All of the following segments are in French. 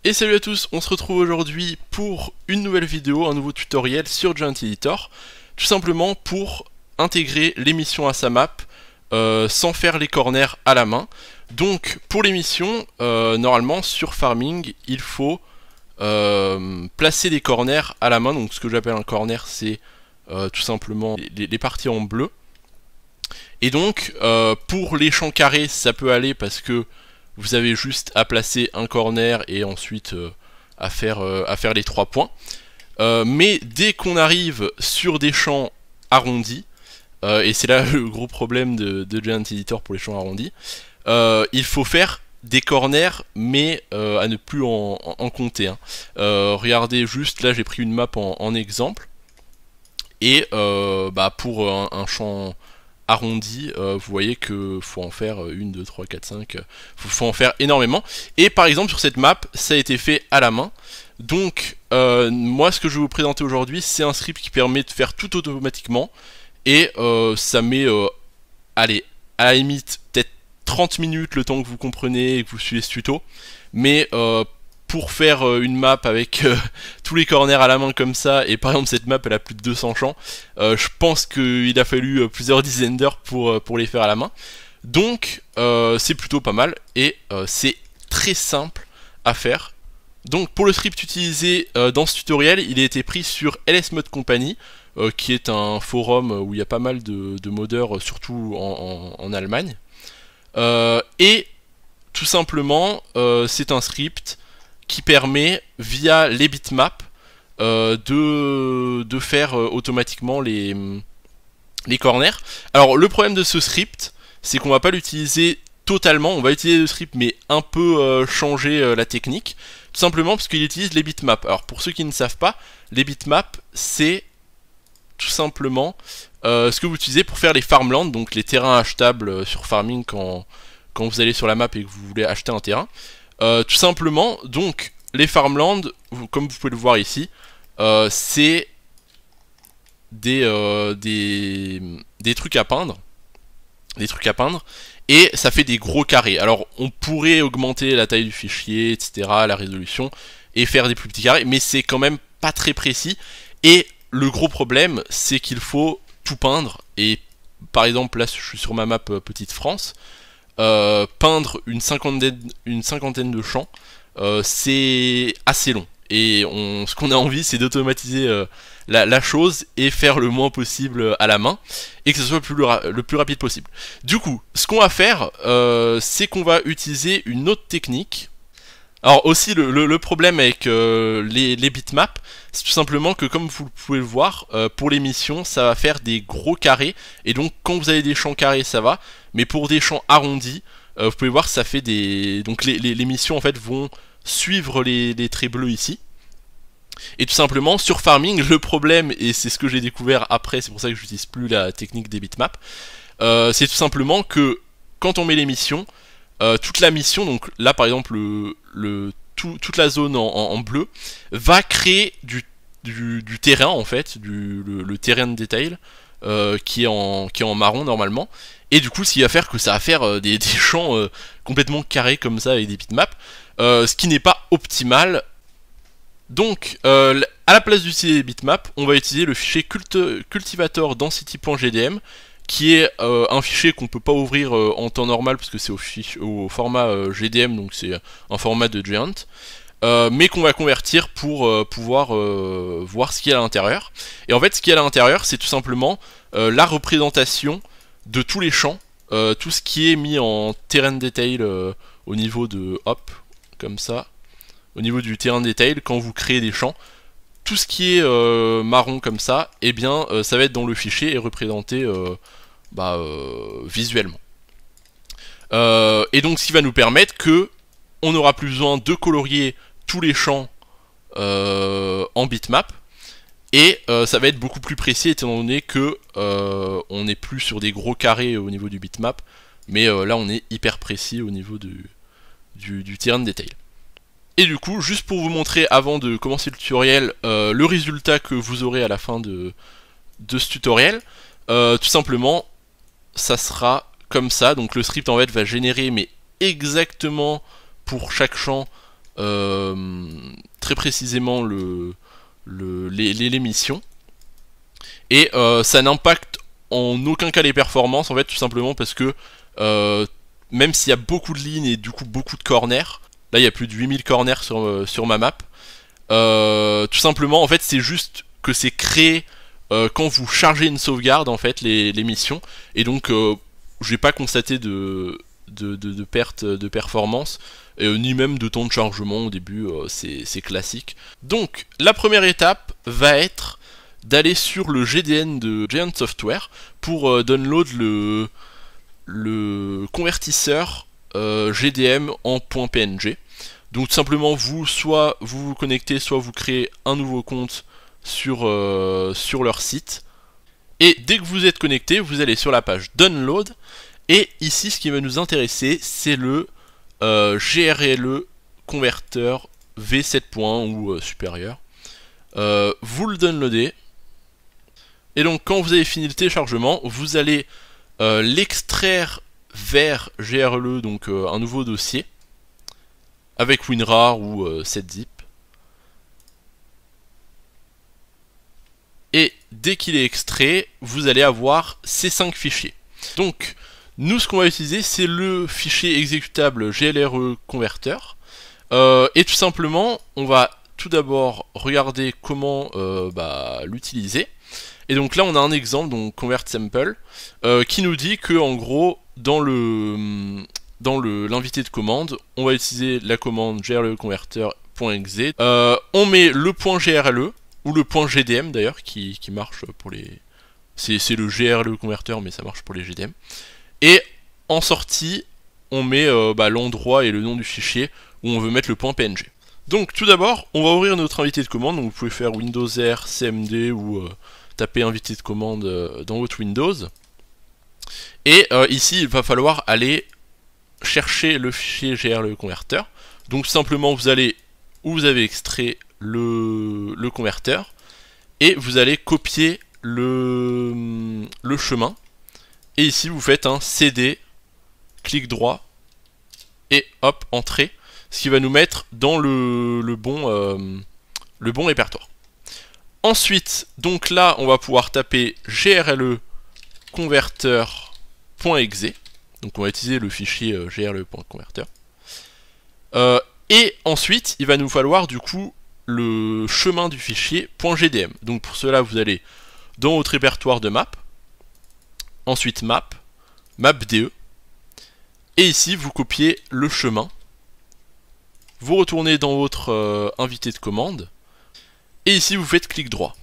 Et salut à tous, on se retrouve aujourd'hui pour une nouvelle vidéo, un nouveau tutoriel sur Giant Editor, tout simplement pour intégrer les missions à sa map sans faire les corners à la main. Donc pour les missions, normalement sur Farming, il faut placer des corners à la main. Donc ce que j'appelle un corner, c'est tout simplement les parties en bleu. Et donc pour les champs carrés, ça peut aller parce que vous avez juste à placer un corner et ensuite à faire les 3 points. Mais dès qu'on arrive sur des champs arrondis, et c'est là le gros problème de Giant Editor pour les champs arrondis, il faut faire des corners, mais à ne plus en compter. Hein. Regardez juste, là j'ai pris une map en exemple, et pour un champ arrondi, vous voyez que faut en faire 1, 2, 3, 4, 5, faut en faire énormément. Et par exemple sur cette map, ça a été fait à la main. Donc moi ce que je vais vous présenter aujourd'hui, c'est un script qui permet de faire tout automatiquement. Et ça met, allez, à la limite, peut-être 30 minutes le temps que vous comprenez et que vous suivez ce tuto. Mais pour faire une map avec tous les corners à la main comme ça, et par exemple cette map elle a plus de 200 champs, je pense qu'il a fallu plusieurs dizaines d'heures pour les faire à la main. Donc c'est plutôt pas mal, et c'est très simple à faire. Donc pour le script utilisé dans ce tutoriel, il a été pris sur LS Mod Company, qui est un forum où il y a pas mal de modeurs, surtout en Allemagne. Et tout simplement, c'est un script qui permet, via les bitmaps, de faire automatiquement les corners. Alors le problème de ce script, c'est qu'on va pas l'utiliser totalement, on va utiliser le script mais un peu changer la technique, tout simplement parce qu'il utilise les bitmaps. Alors pour ceux qui ne savent pas, les bitmaps c'est tout simplement ce que vous utilisez pour faire les farmlands, donc les terrains achetables sur Farming quand vous allez sur la map et que vous voulez acheter un terrain. Tout simplement, donc les farmlands, comme vous pouvez le voir ici, c'est des trucs à peindre, et ça fait des gros carrés. Alors on pourrait augmenter la taille du fichier, etc., la résolution, et faire des plus petits carrés, mais c'est quand même pas très précis. Et le gros problème, c'est qu'il faut tout peindre. Et par exemple, là je suis sur ma map Petite France. Peindre une cinquantaine de champs, c'est assez long. Et ce qu'on a envie, c'est d'automatiser la chose et faire le moins possible à la main, et que ce soit le plus rapide possible. Du coup, ce qu'on va faire, c'est qu'on va utiliser une autre technique. Alors aussi, le problème avec les bitmaps, c'est tout simplement que, comme vous pouvez le voir, pour les missions, ça va faire des gros carrés. Et donc, quand vous avez des champs carrés, ça va. Mais pour des champs arrondis, vous pouvez voir que ça fait des... Donc les missions, en fait, vont suivre les traits bleus ici. Et tout simplement, sur Farming, le problème, et c'est ce que j'ai découvert après, c'est pour ça que j'utilise plus la technique des bitmaps, c'est tout simplement que, quand on met les missions, toute la mission, donc là par exemple toute la zone en bleu, va créer du terrain en fait, le terrain de détail qui est en marron normalement, et du coup ce qui va faire que ça va faire des champs complètement carrés comme ça avec des bitmaps, ce qui n'est pas optimal. Donc à la place d'utiliser les bitmaps, on va utiliser le fichier cultivator density.gdm, qui est un fichier qu'on peut pas ouvrir en temps normal parce que c'est au format GDM, donc c'est un format de Giant, mais qu'on va convertir pour pouvoir voir ce qu'il y a à l'intérieur. Et en fait, ce qu'il y a à l'intérieur, c'est tout simplement la représentation de tous les champs, tout ce qui est mis en terrain detail au niveau de, hop, comme ça, au niveau du terrain detail, quand vous créez des champs. Tout ce qui est marron comme ça, eh bien ça va être dans le fichier et représenté visuellement. Et donc ce qui va nous permettre que on n'aura plus besoin de colorier tous les champs en bitmap, et ça va être beaucoup plus précis étant donné que on n'est plus sur des gros carrés au niveau du bitmap, mais là on est hyper précis au niveau du terrain de détail. Et du coup, juste pour vous montrer avant de commencer le tutoriel, le résultat que vous aurez à la fin de ce tutoriel, tout simplement, ça sera comme ça. Donc le script en fait va générer, mais exactement pour chaque champ, très précisément les missions. Et ça n'impacte en aucun cas les performances, en fait, tout simplement parce que même s'il y a beaucoup de lignes et du coup beaucoup de corners, là il y a plus de 8000 corners sur ma map, tout simplement, en fait, c'est juste que c'est créé quand vous chargez une sauvegarde, en fait, les missions, et donc je vais pas constater de perte de performance, ni même de temps de chargement au début, c'est classique. Donc, la première étape va être d'aller sur le GDN de Giant Software pour download le convertisseur GDM en .png. Donc tout simplement, soit vous vous connectez, soit vous créez un nouveau compte sur leur site. Et dès que vous êtes connecté, vous allez sur la page Download. Et ici, ce qui va nous intéresser, c'est le GRLE converteur V7.1 ou supérieur. Vous le downloadez. Et donc quand vous avez fini le téléchargement, vous allez l'extraire vers GRLE, donc un nouveau dossier, avec WinRAR ou 7-zip. Et dès qu'il est extrait, vous allez avoir ces 5 fichiers. Donc, nous, ce qu'on va utiliser, c'est le fichier exécutable GLRE converteur. Et tout simplement, on va tout d'abord regarder comment l'utiliser. Et donc là, on a un exemple, donc convert sample, qui nous dit que en gros, dans l'invité de commande, on va utiliser la commande grle converter.exe. On met le point grle ou le point gdm d'ailleurs qui marche pour les. C'est le grle converter, mais ça marche pour les gdm. Et en sortie, on met l'endroit et le nom du fichier où on veut mettre le point png. Donc tout d'abord, on va ouvrir notre invité de commande. Donc vous pouvez faire Windows R, CMD ou taper invité de commande dans votre Windows. Et ici, il va falloir aller chercher le fichier grle converter. Donc simplement, vous allez où vous avez extrait le converteur et vous allez copier le chemin. Et ici, vous faites un CD, clic droit et hop, entrée. Ce qui va nous mettre dans le bon répertoire. Ensuite, donc là, on va pouvoir taper grle converter.exe. Donc on va utiliser le fichier grle.converter. Et ensuite, il va nous falloir du coup le chemin du fichier .gdm. Donc pour cela, vous allez dans votre répertoire de map, ensuite mapde, et ici vous copiez le chemin. Vous retournez dans votre invité de commande, et ici vous faites clic droit.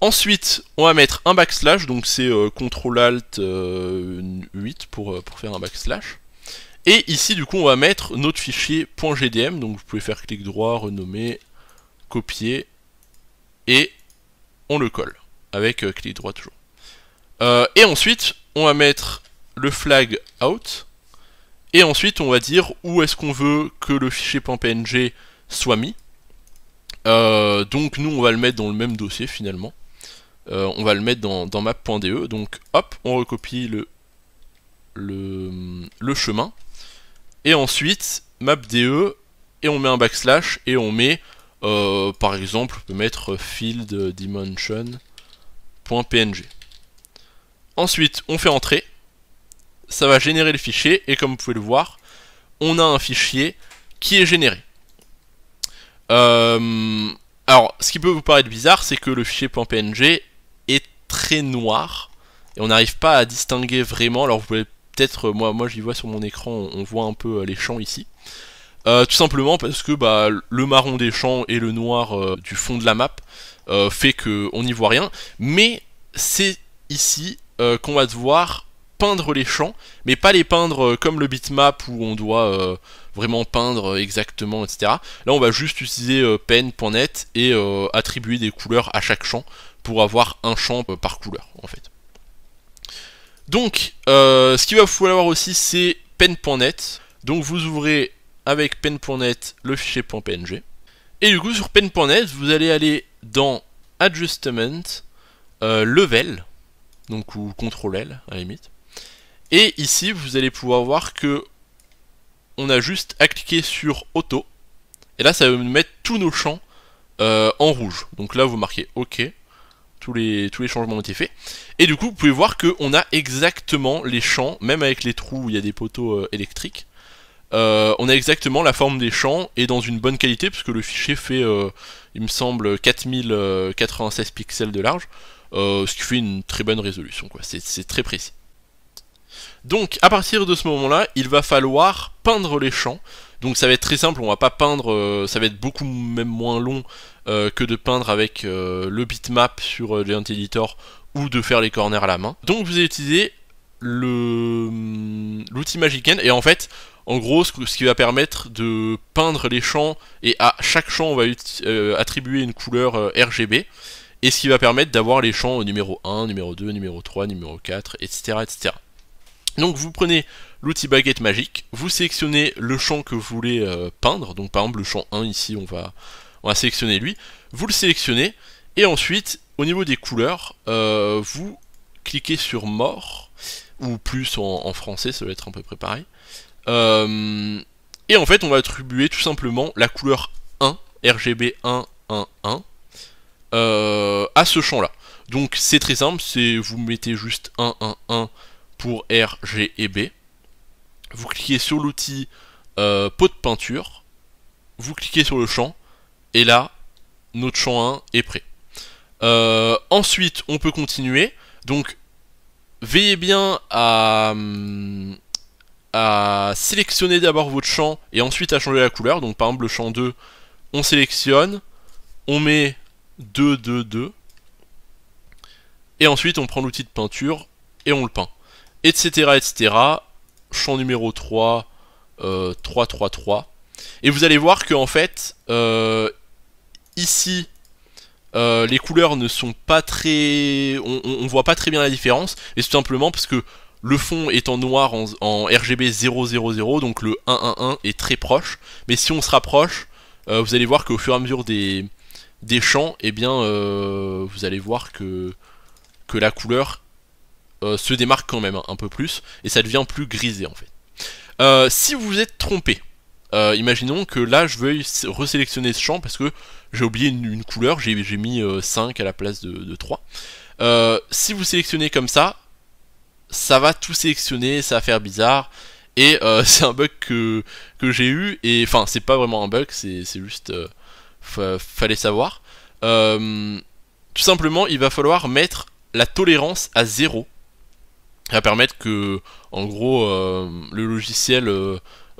Ensuite, on va mettre un backslash, donc c'est CTRL-ALT-8 pour faire un backslash. Et ici, du coup, on va mettre notre fichier .gdm, donc vous pouvez faire clic droit, renommer, copier, et on le colle, avec clic droit toujours. Et ensuite, on va mettre le flag out, et ensuite, on va dire où est-ce qu'on veut que le fichier .png soit mis. Donc nous, on va le mettre dans le même dossier, finalement. On va le mettre dans map.de, donc hop, on recopie le chemin. Et ensuite, mapde, et on met un backslash, et on met, par exemple, on peut mettre field dimension.png. Ensuite, on fait entrer, ça va générer le fichier, et comme vous pouvez le voir, on a un fichier qui est généré. Alors, ce qui peut vous paraître bizarre, c'est que le fichier .png est très noir, et on n'arrive pas à distinguer vraiment. Alors vous pouvez peut-être, moi j'y vois sur mon écran, on voit un peu les champs ici. Tout simplement parce que le marron des champs et le noir du fond de la map fait qu'on n'y voit rien. Mais c'est ici qu'on va devoir peindre les champs, mais pas les peindre comme le bitmap où on doit vraiment peindre exactement, etc. Là on va juste utiliser pen.net et attribuer des couleurs à chaque champ pour avoir un champ par couleur en fait. Donc ce qu'il va falloir aussi c'est pen.net. Donc vous ouvrez avec pen.net le fichier .png, et du coup sur pen.net vous allez aller dans adjustment, level, donc ou CTRL L à la limite. Et ici, vous allez pouvoir voir que on a juste à cliquer sur auto, et là ça va nous mettre tous nos champs en rouge. Donc là vous marquez OK, tous les changements ont été faits, et du coup vous pouvez voir qu'on a exactement les champs, même avec les trous où il y a des poteaux électriques, on a exactement la forme des champs, et dans une bonne qualité, puisque le fichier fait, il me semble, 4096 pixels de large, ce qui fait une très bonne résolution, quoi. C'est très précis. Donc à partir de ce moment-là, il va falloir peindre les champs. Donc ça va être très simple, on va pas peindre, ça va être beaucoup même moins long que de peindre avec le bitmap sur Giant Editor ou de faire les corners à la main. Donc vous allez utiliser l'outil Magic Pen, et en fait, en gros, ce qui va permettre de peindre les champs, et à chaque champ on va attribuer une couleur RGB, et ce qui va permettre d'avoir les champs au numéro 1, numéro 2, numéro 3, numéro 4, etc. etc. Donc vous prenez l'outil baguette magique, vous sélectionnez le champ que vous voulez peindre, donc par exemple le champ 1 ici, on va sélectionner lui, vous le sélectionnez, et ensuite au niveau des couleurs, vous cliquez sur mort, ou plus en français, ça doit être à peu près pareil, et en fait on va attribuer tout simplement la couleur 1, RGB 1, 1, 1, à ce champ là. Donc c'est très simple, vous mettez juste 1, 1, 1 pour R, G et B, vous cliquez sur l'outil pot de peinture, vous cliquez sur le champ, et là notre champ 1 est prêt. Ensuite on peut continuer, donc veillez bien à sélectionner d'abord votre champ et ensuite à changer la couleur. Donc par exemple le champ 2, on sélectionne, on met 2, 2, 2, et ensuite on prend l'outil de peinture et on le peint, etc. etc. Champ numéro 3, 3, 3, 3, et vous allez voir que en fait ici les couleurs ne sont pas très... on voit pas très bien la différence, et c'est tout simplement parce que le fond est en noir en RGB 000, donc le 111 est très proche, mais si on se rapproche, vous allez voir qu'au fur et à mesure des champs, eh bien vous allez voir que la couleur se démarque quand même un peu plus, et ça devient plus grisé en fait. Si vous vous êtes trompé, imaginons que là je veuille resélectionner ce champ parce que j'ai oublié une couleur, j'ai mis 5 à la place de 3. Si vous sélectionnez comme ça va tout sélectionner, ça va faire bizarre, et c'est un bug que j'ai eu, et enfin c'est pas vraiment un bug, c'est juste fallait savoir. Tout simplement il va falloir mettre la tolérance à 0. Ça va permettre que en gros le logiciel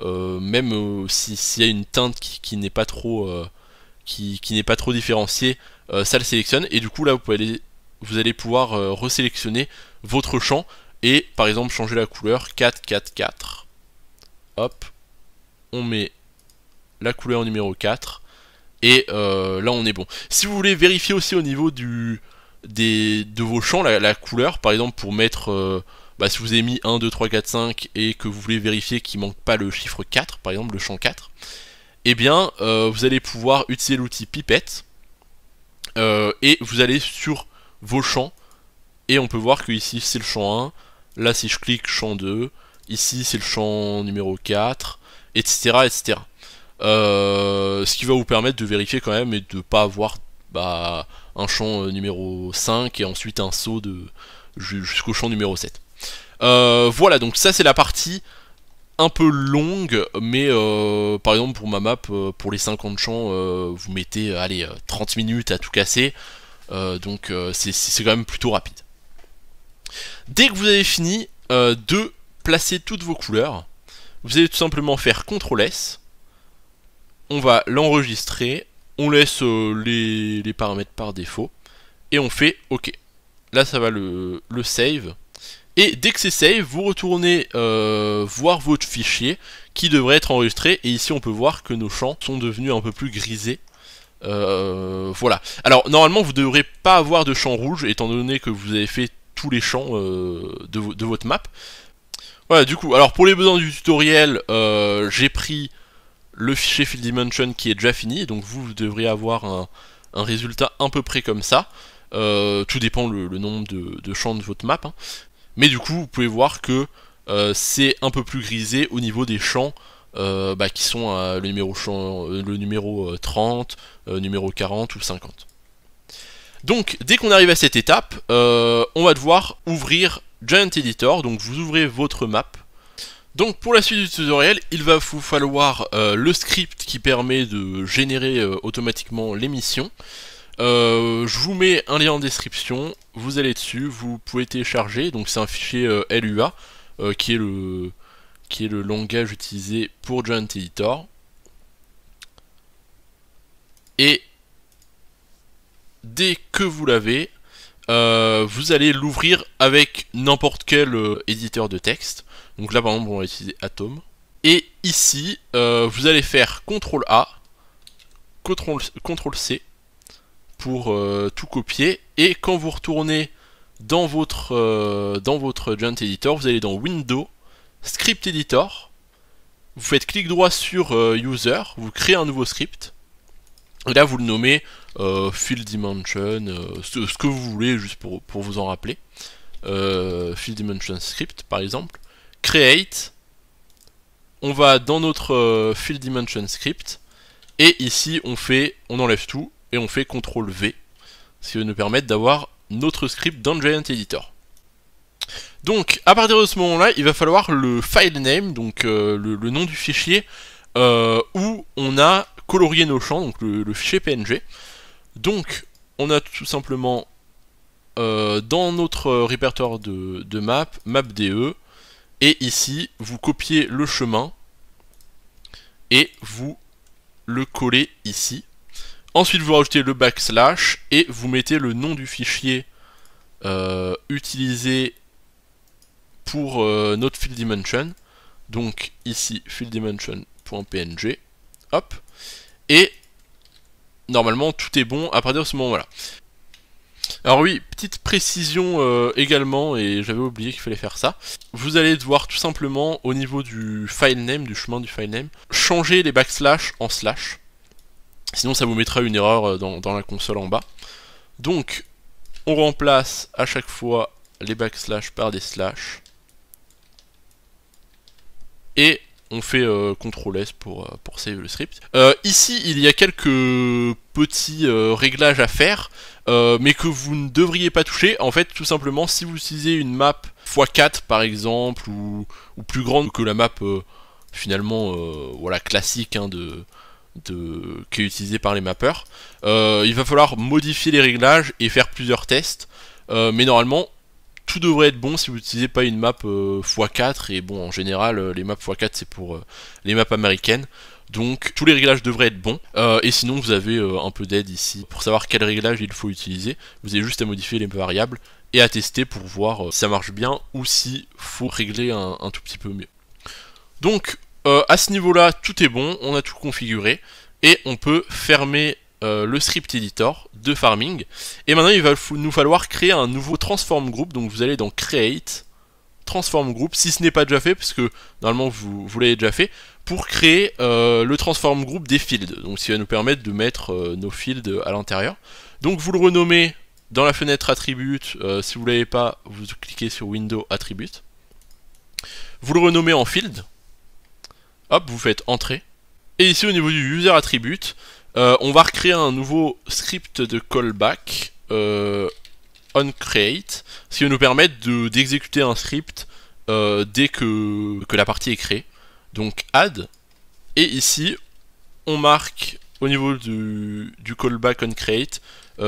même s'il y a une teinte qui n'est pas trop qui n'est pas trop différenciée, ça le sélectionne, et du coup là vous allez pouvoir resélectionner votre champ et par exemple changer la couleur 4, 4, 4. Hop, on met la couleur numéro 4, et là on est bon. Si vous voulez vérifier aussi au niveau de vos champs la couleur, par exemple pour mettre si vous avez mis 1, 2, 3, 4, 5 et que vous voulez vérifier qu'il manque pas le chiffre 4, par exemple le champ 4, eh bien vous allez pouvoir utiliser l'outil pipette, et vous allez sur vos champs, et on peut voir que ici c'est le champ 1, là si je clique champ 2, ici c'est le champ numéro 4, etc. etc. Ce qui va vous permettre de vérifier quand même et de pas avoir un champ numéro 5 et ensuite un saut jusqu'au champ numéro 7. Voilà, donc ça c'est la partie un peu longue, mais par exemple pour ma map, pour les 50 champs, vous mettez allez 30 minutes à tout casser, donc c'est quand même plutôt rapide. Dès que vous avez fini de placer toutes vos couleurs, vous allez tout simplement faire CTRL S, on va l'enregistrer, on laisse les paramètres par défaut, et on fait OK. Là ça va le save, et dès que c'est save, vous retournez voir votre fichier qui devrait être enregistré, et ici on peut voir que nos champs sont devenus un peu plus grisés. Voilà. Alors normalement vous ne devrez pas avoir de champ rouge étant donné que vous avez fait tous les champs de votre map. Voilà, du coup, alors pour les besoins du tutoriel, j'ai pris le fichier Field Dimension qui est déjà fini, donc vous devriez avoir un résultat à peu près comme ça. Tout dépend le nombre de champs de votre map, hein. Mais du coup vous pouvez voir que c'est un peu plus grisé au niveau des champs qui sont le numéro 30, numéro 40 ou 50. Donc dès qu'on arrive à cette étape, on va devoir ouvrir Giant Editor, donc vous ouvrez votre map. Donc pour la suite du tutoriel, il va vous falloir le script qui permet de générer automatiquement les missions. Je vous mets un lien en description, vous allez dessus, vous pouvez télécharger, donc c'est un fichier LUA qui est le langage utilisé pour Giant Editor. Et dès que vous l'avez, vous allez l'ouvrir avec n'importe quel éditeur de texte. Donc là par exemple on va utiliser Atom. Et ici, vous allez faire CTRL-A, CTRL-C pour tout copier. Et quand vous retournez dans votre Giant Editor, vous allez dans Window, Script Editor, vous faites clic droit sur User, vous créez un nouveau script, et là vous le nommez Field Dimension, ce que vous voulez, juste pour vous en rappeler, Field Dimension Script par exemple, Create, on va dans notre Field Dimension Script, et ici on enlève tout, et on fait CTRL V, ce qui va nous permettre d'avoir notre script dans le Giant Editor. Donc à partir de ce moment là, il va falloir le file name, donc le nom du fichier où on a colorié nos champs, donc le fichier PNG. Donc on a tout simplement dans notre répertoire de mapDE, et ici vous copiez le chemin et vous le collez ici. Ensuite vous rajoutez le backslash et vous mettez le nom du fichier utilisé pour notre field dimension, donc ici fielddimension.png, hop, et normalement tout est bon à partir de ce moment-là. Alors oui, petite précision également, et j'avais oublié qu'il fallait faire ça, vous allez devoir tout simplement au niveau du file name, du chemin du file name, changer les backslash en slash, sinon ça vous mettra une erreur dans la console en bas. Donc on remplace à chaque fois les backslash par des slash, et on fait CTRL S pour save le script. Ici, il y a quelques petits réglages à faire, mais que vous ne devriez pas toucher. En fait, tout simplement, si vous utilisez une map x4 par exemple, ou plus grande que la map finalement voilà, classique hein, qui est utilisée par les mappeurs, il va falloir modifier les réglages et faire plusieurs tests. Mais normalement, tout devrait être bon si vous n'utilisez pas une map x4, et bon en général les maps x4 c'est pour les maps américaines, donc tous les réglages devraient être bons, et sinon vous avez un peu d'aide ici pour savoir quel réglage il faut utiliser. Vous avez juste à modifier les variables et à tester pour voir si ça marche bien ou si faut régler un tout petit peu mieux. Donc à ce niveau là tout est bon, on a tout configuré et on peut fermer le script editor de farming. Et maintenant il va nous falloir créer un nouveau transform group. Donc vous allez dans create transform group, si ce n'est pas déjà fait, parce que normalement vous l'avez déjà fait, pour créer le transform group des fields, donc ce qui va nous permettre de mettre nos fields à l'intérieur. Donc vous le renommez dans la fenêtre attribute, si vous ne l'avez pas, vous cliquez sur window attribute, vous le renommez en field, hop, vous faites entrée, et ici au niveau du user attribute, on va recréer un nouveau script de callback onCreate, ce qui va nous permettre d'exécuter un script dès que la partie est créée. Donc add, et ici on marque au niveau du callback onCreate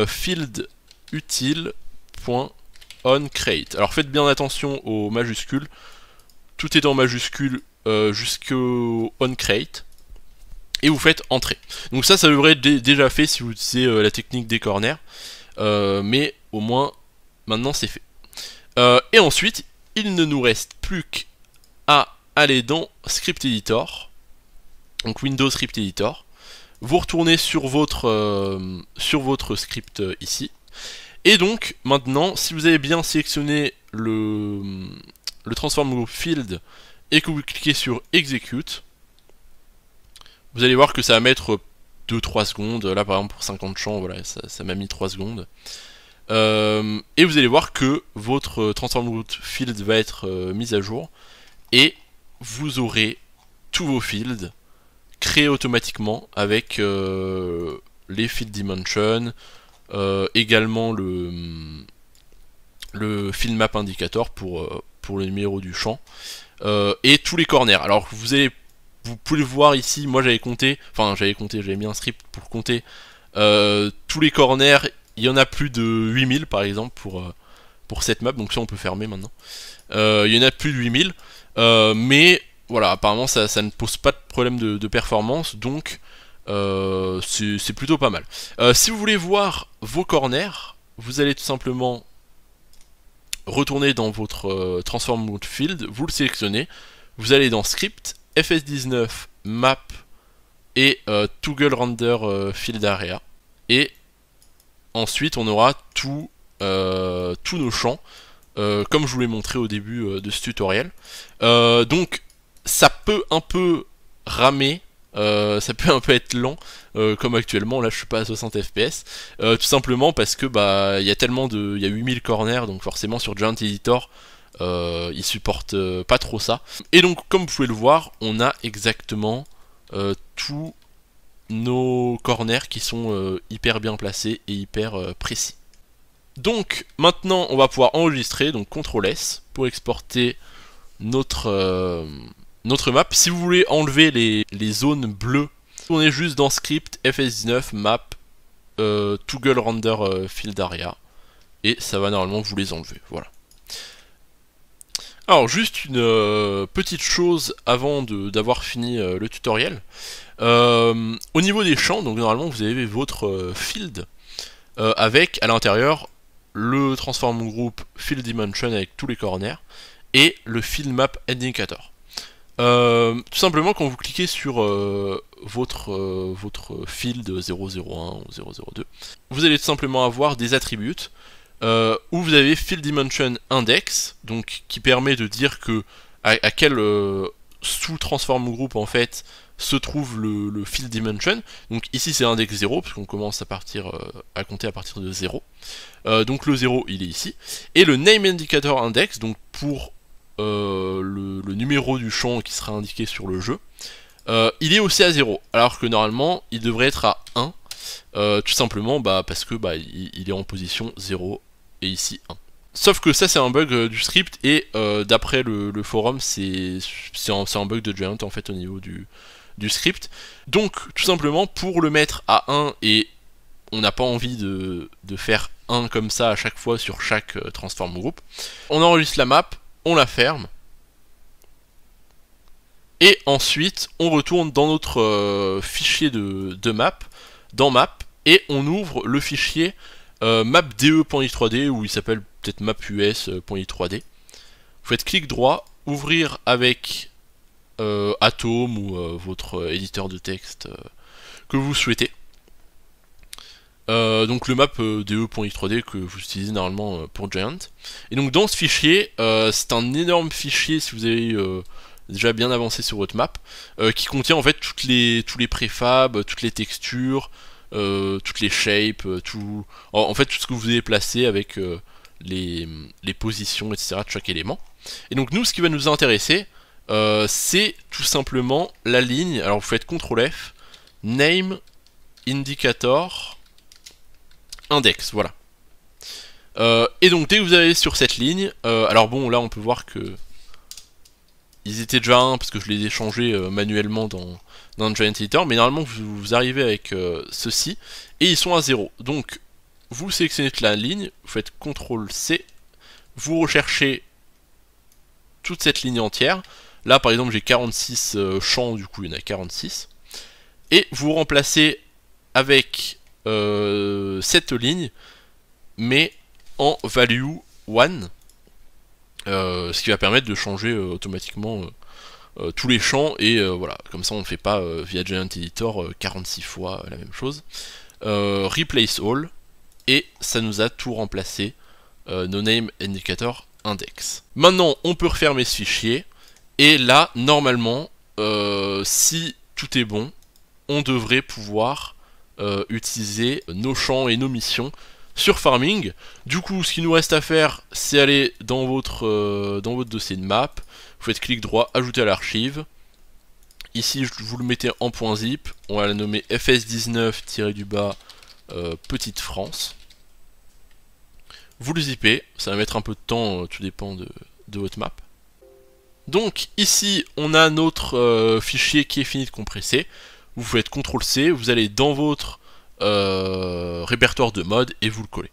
field util.onCreate. Alors faites bien attention aux majuscules, tout est en majuscule jusqu'au onCreate. Et vous faites entrer. Donc ça devrait être déjà fait si vous utilisez la technique des corners, mais au moins maintenant c'est fait. Et ensuite il ne nous reste plus qu'à aller dans Script Editor, donc Windows Script Editor, vous retournez sur votre script ici, et donc maintenant si vous avez bien sélectionné le transform group field et que vous cliquez sur execute, vous allez voir que ça va mettre 2-3 secondes, là par exemple pour 50 champs, voilà, ça m'a mis 3 secondes. Et vous allez voir que votre transform group field va être mis à jour, et vous aurez tous vos fields créés automatiquement avec les field dimension, également le field map indicator pour le numéro du champ, et tous les corners. Alors vous pouvez le voir ici, moi j'avais mis un script pour compter tous les corners. Il y en a plus de 8000 par exemple pour cette map, donc ça on peut fermer maintenant. Il y en a plus de 8000, mais voilà, apparemment ça ne pose pas de problème de performance, donc c'est plutôt pas mal. Si vous voulez voir vos corners, vous allez tout simplement retourner dans votre transform mode field, vous le sélectionnez, vous allez dans script, fs19, map et toggle render field area, et ensuite on aura tous nos champs, comme je vous l'ai montré au début de ce tutoriel. Donc ça peut un peu ramer, ça peut un peu être lent, comme actuellement, là je suis pas à 60 fps, tout simplement parce que bah il y a 8000 corners, donc forcément sur Giant Editor il supporte pas trop ça. Et donc comme vous pouvez le voir, on a exactement tous nos corners qui sont hyper bien placés et hyper précis. Donc maintenant on va pouvoir enregistrer, donc CTRL S pour exporter notre map. Si vous voulez enlever les zones bleues, on est juste dans script, fs19, map, toggle render field area, et ça va normalement vous les enlever, voilà. Alors juste une petite chose avant d'avoir fini le tutoriel. Au niveau des champs, donc normalement vous avez votre field avec à l'intérieur le transform group field dimension avec tous les corners et le field map indicator. Tout simplement quand vous cliquez sur votre field 001 ou 002, vous allez tout simplement avoir des attributs où vous avez field dimension index, donc qui permet de dire que à quel sous-transform group en fait se trouve le field dimension. Donc ici c'est index 0 puisqu'on commence à compter à partir de 0. Donc le 0 il est ici. Et le name indicator index, donc pour le numéro du champ qui sera indiqué sur le jeu, il est aussi à 0, alors que normalement il devrait être à 1, tout simplement parce que il est en position 0 et ici 1. Sauf que ça c'est un bug du script, et d'après le forum c'est un bug de Giant en fait au niveau du script. Donc tout simplement pour le mettre à 1, et on n'a pas envie de faire 1 comme ça à chaque fois sur chaque transform group, on enregistre la map, on la ferme, et ensuite on retourne dans notre fichier de map, dans map, et on ouvre le fichier mapde.i3d, ou il s'appelle peut-être mapus.i3d. Vous faites clic droit, ouvrir avec Atom ou votre éditeur de texte que vous souhaitez. Donc le map de.i3d que vous utilisez normalement pour Giant. Et donc dans ce fichier, c'est un énorme fichier si vous avez déjà bien avancé sur votre map, qui contient en fait tous les préfabs, toutes les textures, toutes les shapes, en fait tout ce que vous avez placé avec les positions, etc. de chaque élément. Et donc nous, ce qui va nous intéresser, c'est tout simplement la ligne. Alors vous faites CTRL F, name indicator index, voilà. Et donc dès que vous allez sur cette ligne, alors bon là on peut voir que ils étaient déjà 1 parce que je les ai changés manuellement dans Giant Editor, mais normalement vous arrivez avec ceci et ils sont à 0. Donc vous sélectionnez toute la ligne, vous faites CTRL C, vous recherchez toute cette ligne entière. Là par exemple j'ai 46 champs, du coup il y en a 46, et vous remplacez avec cette ligne mais en value 1, ce qui va permettre de changer automatiquement tous les champs, et voilà, comme ça on ne fait pas via Giant Editor 46 fois la même chose. Replace all, et ça nous a tout remplacé, no name indicator index. Maintenant on peut refermer ce fichier, et là normalement si tout est bon, on devrait pouvoir utiliser nos champs et nos missions sur Farming. Du coup ce qui nous reste à faire, c'est aller dans votre dossier de map, vous faites clic droit, ajouter à l'archive, ici vous le mettez en point zip, on va la nommer fs19-du-bas petite France. Vous le zippez, ça va mettre un peu de temps, tout dépend de votre map. Donc ici on a notre fichier qui est fini de compresser. Vous faites CTRL-C, vous allez dans votre répertoire de mode et vous le collez.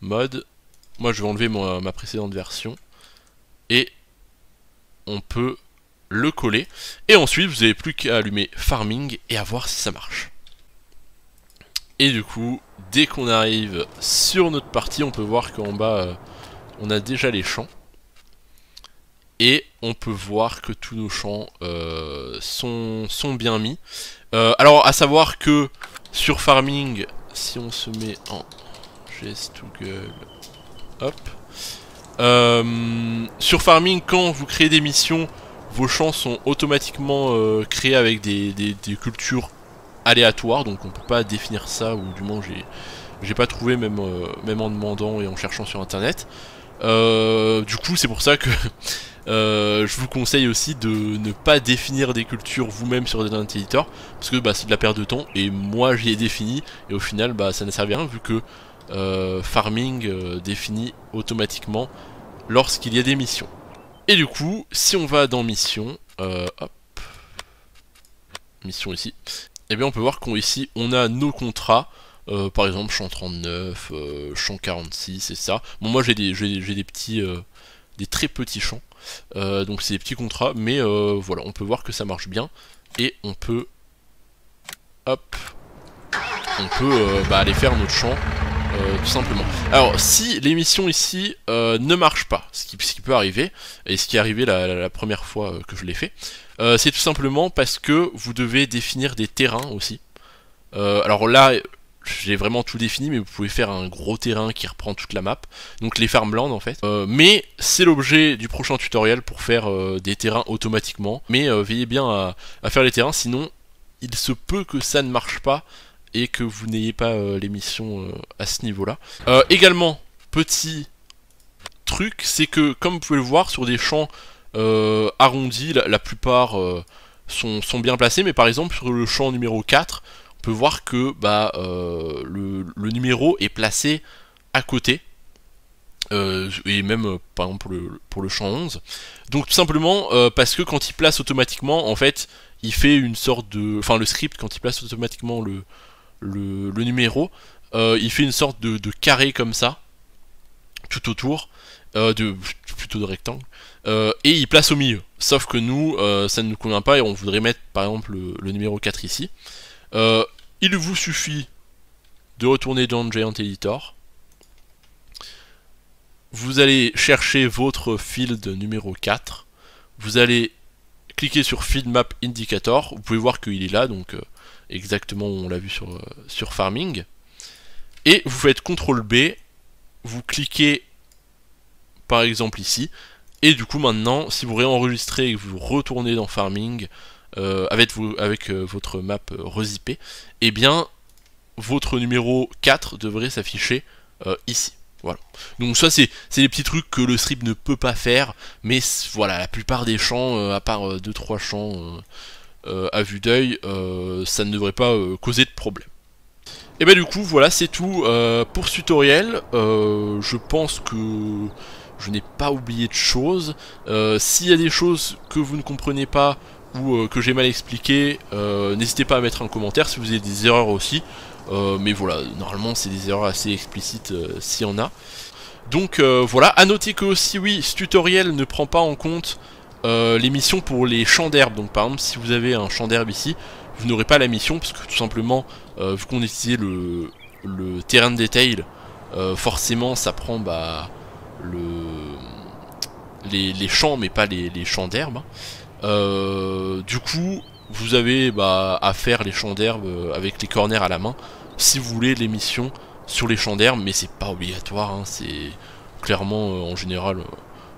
Mode, moi je vais enlever ma précédente version et on peut le coller. Et ensuite vous n'avez plus qu'à allumer Farming et à voir si ça marche. Et du coup, dès qu'on arrive sur notre partie, on peut voir qu'en bas on a déjà les champs. Et on peut voir que tous nos champs sont bien mis. Alors à savoir que sur Farming, si on se met en GS2Google, hop, sur Farming, quand vous créez des missions, vos champs sont automatiquement créés avec des cultures aléatoires, donc on peut pas définir ça, ou du moins j'ai pas trouvé même en demandant et en cherchant sur internet. Du coup c'est pour ça que je vous conseille aussi de ne pas définir des cultures vous-même sur des editor, parce que bah, c'est de la perte de temps, et moi j'y ai défini, et au final bah, ça ne sert à rien, vu que Farming définit automatiquement lorsqu'il y a des missions. Et du coup, si on va dans mission, hop, mission ici, et bien on peut voir qu'ici on a nos contrats. Par exemple champ 39, champ 46 et ça. Bon moi j'ai des petits des très petits champs. Donc c'est des petits contrats, mais voilà, on peut voir que ça marche bien. Et on peut hop, on peut aller faire notre champ tout simplement. Alors si les missions ici ne marchent pas, ce qui peut arriver, et ce qui est arrivé la première fois que je l'ai fait, c'est tout simplement parce que vous devez définir des terrains aussi. Alors là j'ai vraiment tout défini, mais vous pouvez faire un gros terrain qui reprend toute la map, donc les farmlands en fait. Mais c'est l'objet du prochain tutoriel pour faire des terrains automatiquement. Mais veillez bien à faire les terrains, sinon il se peut que ça ne marche pas et que vous n'ayez pas les missions à ce niveau-là. Également, petit truc, c'est que comme vous pouvez le voir sur des champs arrondis, la plupart sont bien placés, mais par exemple sur le champ numéro 4, on peut voir que bah, le numéro est placé à côté, et même par exemple pour le champ 11. Donc tout simplement parce que quand il place automatiquement, en fait, il fait une sorte de... Enfin le script, quand il place automatiquement le numéro, il fait une sorte de carré comme ça, tout autour, plutôt de rectangle, et il place au milieu. Sauf que nous, ça ne nous convient pas et on voudrait mettre par exemple le numéro 4 ici. Il vous suffit de retourner dans Giant Editor. Vous allez chercher votre field numéro 4. Vous allez cliquer sur Field Map Indicator. Vous pouvez voir qu'il est là, donc exactement où on l'a vu sur Farming. Et vous faites CTRL B. Vous cliquez par exemple ici. Et du coup maintenant, si vous réenregistrez et que vous retournez dans Farming, avec votre map rezippée, et bien votre numéro 4 devrait s'afficher ici. Voilà. Donc ça c'est des petits trucs que le script ne peut pas faire, mais voilà, la plupart des champs, à part 2-3 champs à vue d'œil, ça ne devrait pas causer de problème. Et bah du coup voilà, c'est tout pour ce tutoriel. Je pense que je n'ai pas oublié de choses. S'il y a des choses que vous ne comprenez pas ou que j'ai mal expliqué, n'hésitez pas à mettre un commentaire si vous avez des erreurs aussi. Mais voilà, normalement c'est des erreurs assez explicites s'il y en a. Donc voilà, à noter que aussi oui, ce tutoriel ne prend pas en compte les missions pour les champs d'herbe. Donc par exemple, si vous avez un champ d'herbe ici, vous n'aurez pas la mission, parce que tout simplement, vu qu'on utilisait le terrain de détail, forcément ça prend bah, les champs, mais pas les champs d'herbe. Du coup, vous avez bah, à faire les champs d'herbe avec les corners à la main, si vous voulez les missions sur les champs d'herbe, mais c'est pas obligatoire, hein, c'est clairement en général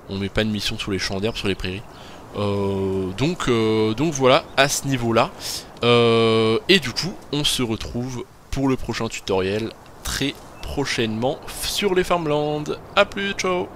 on met pas de mission sur les champs d'herbe, sur les prairies. Donc voilà, à ce niveau là, et du coup on se retrouve pour le prochain tutoriel très prochainement sur les farmlands. A plus, ciao.